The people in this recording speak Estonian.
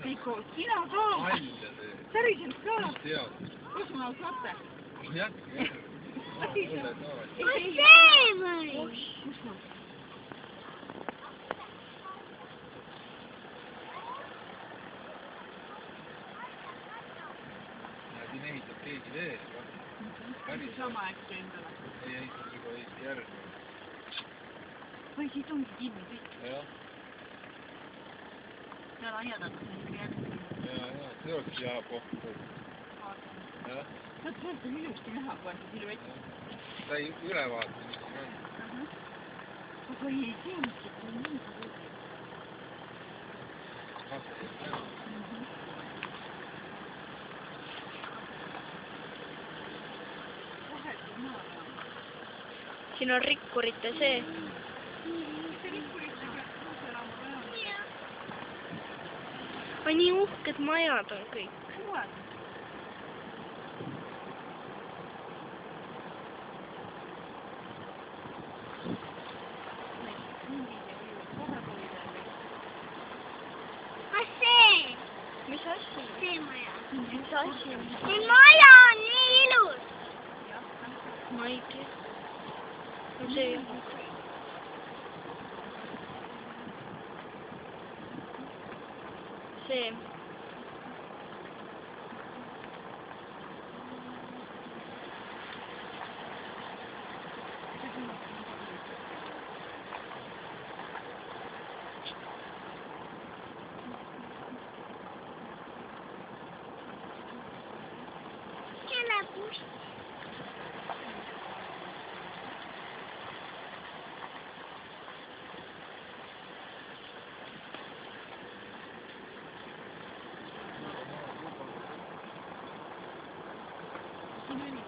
Veiko, sina ka! Päriselt ka! Kus ma saate? Jätke järgi. Kus see või? Kus ma? Siin ehitab keegi veel. Päris sama äkki endale. Ei ehitab juba Eesti järgi. Või siit ongi kinni kõik. Jah. Seal aiadatas midagi järgi. Jaa, see oleks hea koht. Jah. Sealt on ilusti näha, kui on see silvett. Ta ei ülevaata, mis siin on. Aga ei tea, mis see on nii palju. Siin on rikkurite see. Oi, nii uhked majad on kõik. Kas see? Mis asi? See maja. Mis asi? See maja on nii ilus. Ma ei tea. See on. See. Kelle buss? Siin oli